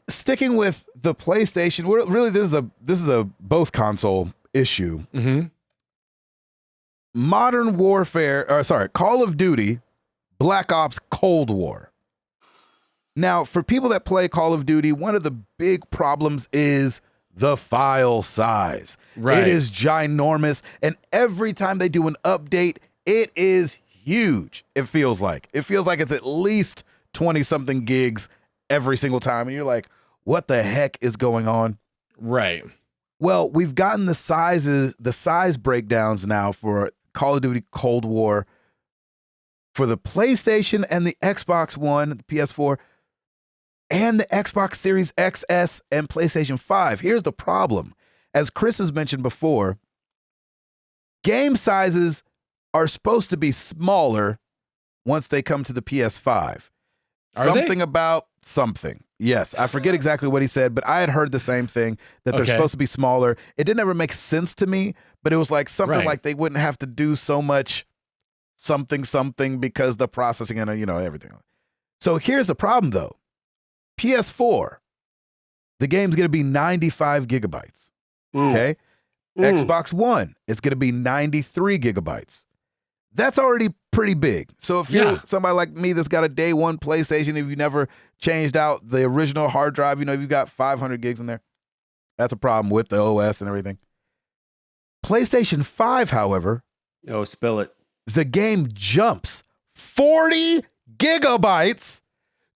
Sticking with the PlayStation, really this is a both console issue. Mm-hmm. Modern Warfare, Call of Duty, Black Ops Cold War. Now, for people that play Call of Duty, one of the big problems is the file size. Right. It is ginormous, and every time they do an update, it is huge. It feels like it's at least 20-something gigs every single time, and you're like, what the heck is going on? Right. Well, we've gotten the size breakdowns now for Call of Duty Cold War for the PlayStation and the Xbox One, the PS4, and the Xbox Series XS and PlayStation 5. Here's the problem. As Chris has mentioned before, game sizes are supposed to be smaller once they come to the PS5. Something about something. Yes, I forget exactly what he said, but I had heard the same thing, that they're supposed to be smaller. It didn't ever make sense to me, but it was like something like they wouldn't have to do so much something because the processing and everything. So here's the problem though. PS4, the game's going to be 95 gigabytes. Okay? Xbox One is going to be 93 gigabytes. That's already pretty big. So if you're somebody like me that's got a day one PlayStation, if you never changed out the original hard drive, you've got 500 gigs in there. That's a problem with the OS and everything. PlayStation 5, however. Oh, spill it. The game jumps 40 gigabytes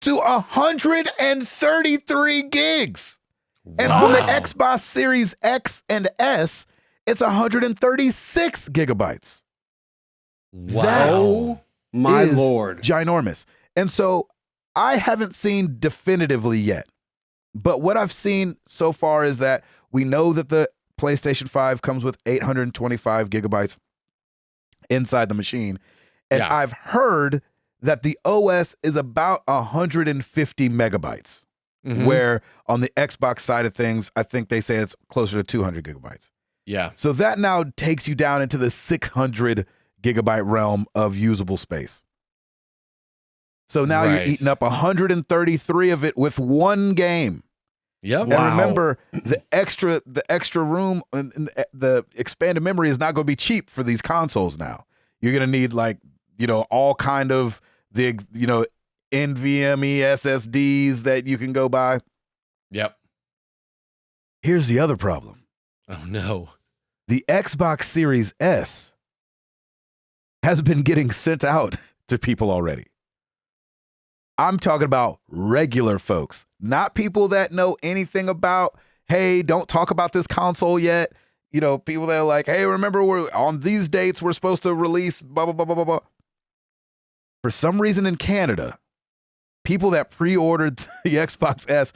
to 133 gigs. Wow. And on the Xbox Series X and S, it's 136 gigabytes. Wow. My Lord. Ginormous. And so I haven't seen definitively yet, but what I've seen so far is that we know that the PlayStation 5 comes with 825 gigabytes inside the machine. And I've heard that the OS is about 150 megabytes, where on the Xbox side of things, I think they say it's closer to 200 gigabytes. Yeah. So that now takes you down into the 600 gigabyte realm of usable space. So now you're eating up 133 of it with one game. Yep. And remember, the extra room and the expanded memory is not going to be cheap for these consoles now. You're going to need all kind of the NVMe SSDs that you can go buy. Yep. Here's the other problem. Oh no. The Xbox Series S has been getting sent out to people already. I'm talking about regular folks, not people that know anything about, hey, don't talk about this console yet. People that are like, hey, remember we're on these dates, we're supposed to release blah, blah, blah, blah, blah, blah. For some reason in Canada, people that pre-ordered the Xbox S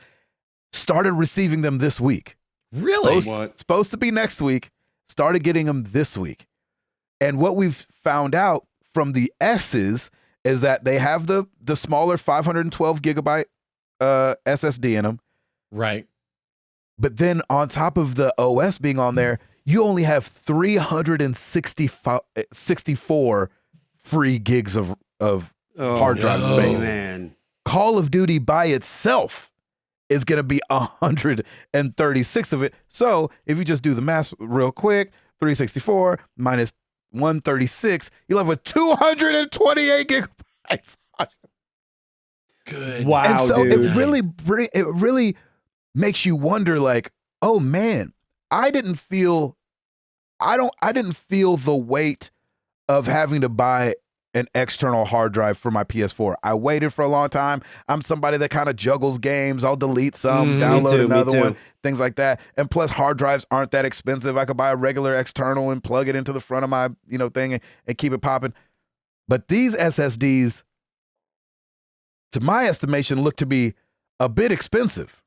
started receiving them this week. Really? Supposed to be next week, started getting them this week. And what we've found out from the S's is that they have the smaller 512 gigabyte SSD in them. Right. But then on top of the OS being on there, you only have 364 free gigs of hard drive space. Man. Call of Duty by itself is going to be 136 of it. So if you just do the math real quick, 364 minus 136, you'll have a 228 gigabytes. Good. Wow, and so dude. it really makes you wonder, like, oh man, I didn't feel the weight of having to buy an external hard drive for my PS4. I waited for a long time. I'm somebody that kind of juggles games. I'll delete some, download another one, things like that. And plus, hard drives aren't that expensive. I could buy a regular external and plug it into the front of my thing and keep it popping. But these SSDs, to my estimation, look to be a bit expensive.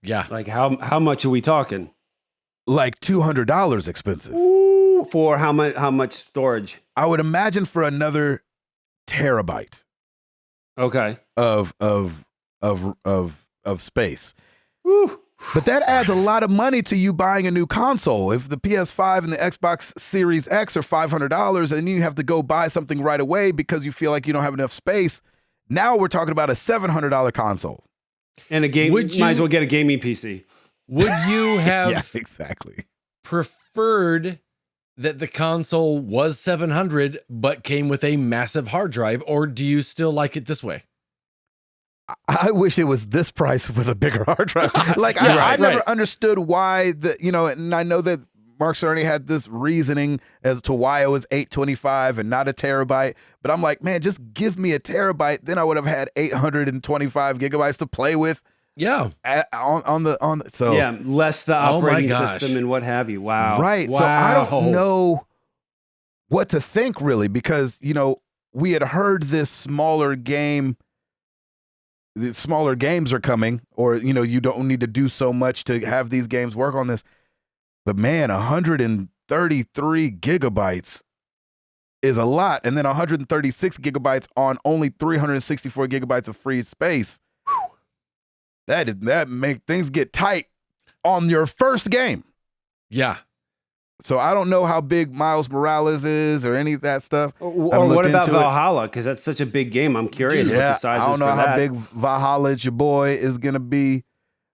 Yeah. Like how much are we talking? Like $200 expensive. Ooh, for how much storage? I would imagine for another terabyte. Okay. Of space. Woo. But that adds a lot of money to you buying a new console. If the PS5 and the Xbox Series X are $500 and you have to go buy something right away because you feel like you don't have enough space, now we're talking about a $700 console. And a game, Would might as you- well get a gaming PC. Would you have Yeah, exactly. preferred that the console was 700 but came with a massive hard drive, or do you still like it this way? I wish it was this price with a bigger hard drive. Like Yeah, I right, never right. understood why and I know that Mark Cerny had this reasoning as to why it was 825 and not a terabyte. But I'm like, man, just give me a terabyte. Then I would have had 825 gigabytes to play with Yeah. on the. So Yeah, less the Oh my operating gosh. system and what have you. Wow. right. Wow. So I don't know what to think really, because we had heard this smaller game. The smaller games are coming, or you don't need to do so much to have these games work on this. But man, 133 gigabytes is a lot, and then 136 gigabytes on only 364 gigabytes of free space. That make things get tight on your first game. Yeah. So I don't know how big Miles Morales is or any of that stuff. Or Haven't what looked about into it. Valhalla? Because that's such a big game. I'm curious what Yeah, the size I don't is know for how that. big Valhalla your boy is gonna be,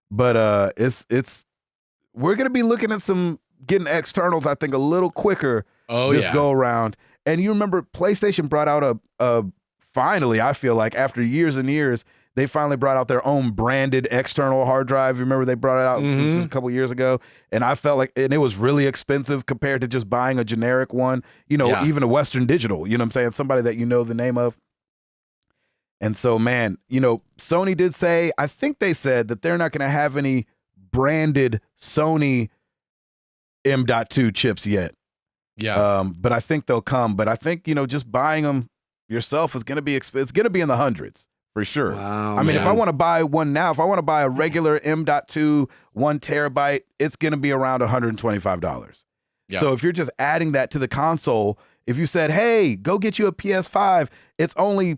but it's we're gonna be looking at getting externals. I think a little quicker Oh, this yeah. go around. And you remember PlayStation brought out a finally, I feel like after years and years, they finally brought out their own branded external hard drive. You remember they brought it out Mhm. just a couple years ago, and I felt like, and it was really expensive compared to just buying a generic one. Yeah. Even a Western Digital. You know what I'm saying? Somebody that you know the name of. And so, man, Sony did say, I think they said that they're not going to have any branded Sony M.2 chips yet. Yeah. But I think they'll come. But I think, just buying them yourself is going to be it's going to be in the hundreds for sure. Wow. I mean, if man. I want to buy one now, if I want to buy a regular M.2 1 terabyte, it's going to be around $125. Yeah. So if you're just adding that to the console, if you said, hey, go get you a PS5, it's only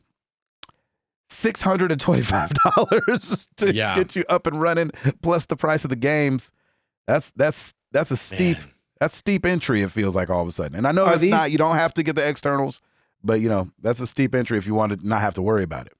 $625 to Yeah. get you up and running, plus the price of the games. That's a steep Man. that's steep entry, it feels like all of a sudden. And I know Are it's these- not, you don't have to get the externals, but that's a steep entry if you want to not have to worry about it.